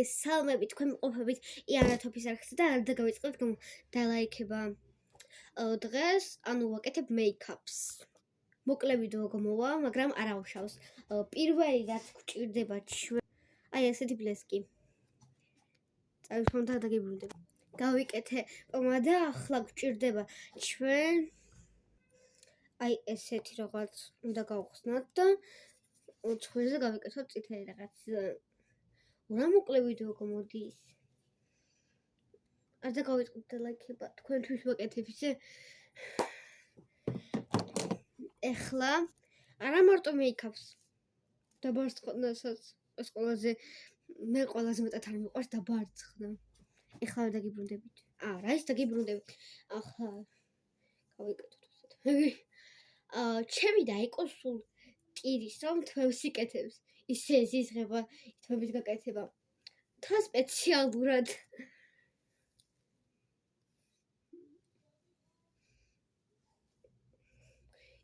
სალმები თქვენ ყოფებით იანათოფის არხზე და არ დაგავიწყებთ დალაიქება დღეს, ანუ ვაკეთებ მეიქაპს. მოკლე ვიდეო გამოვა, მაგრამ არ ავშავს. პირველი რაც გვჭირდება აი ესეთი ბლესკი. წავიფრთხო და დაგიბრუნდები. გავიკეთე პომადა, ახლა გვჭირდება ჩვენ აი ესეთი რაღაც უნდა გავხსნათ და ცხვირზე გავიკეთოთ წითელი რაღაც. რა მოკლე ვიდეო გამოდის. არ დაგავიწყებთ ლაიქება, თქვენთვის ვაკეთებ ისე. ეხლა არა მარტო მეიქაპს დაბარცხნასაც ეს მე ყველაზე მეტად არ მიყვარს დაბარცხნა. ეხლა დაგიბრუნდებით. რა ის დაგიბრუნდებით. ახლა გავიკეთოთ ესეთი. ჩემი და იყო სულ ტირის რომ თმებს იკეთებს. ისე ზიზღება თმების გაკეთება. თან სპეციალურად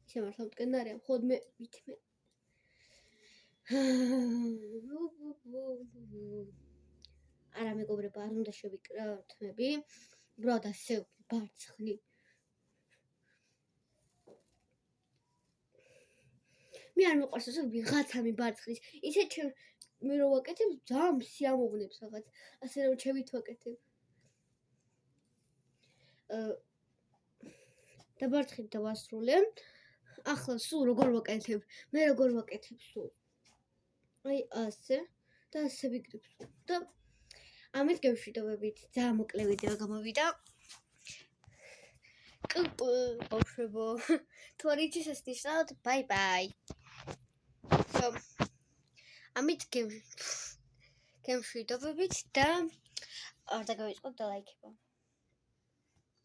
ისე მართლა მტკენ არიან, მხოლოდ მე ვითმე. არა მეგობრებო, არ უნდა შევიკრა თმები. უბრალოდ ასე ბარცხნი. მე არ მიყვარს ასე ვიღაცა მიბარცხნის. ისე მე რო ვაკეთებ, ძალიან სიამოვნებს რაღაც. ასე რომ ჩემით ვაკეთებ. დაბარცხით და ვასრულე. ახლა სულ როგორ ვაკეთებ? მე როგორ ვაკეთებ სულ? აი ასე და ასე ვიკრებ სულ. და ამით გემშვიდობებით. ძალიან მოკლე ვიდეო გამოვიდა. ბავშვებო, თუ არ იცის ეს ნიშნავთ, ბაი ბაი. ამით გემშვიდობებით და არ დაგავიწყოთ და ლაიქება.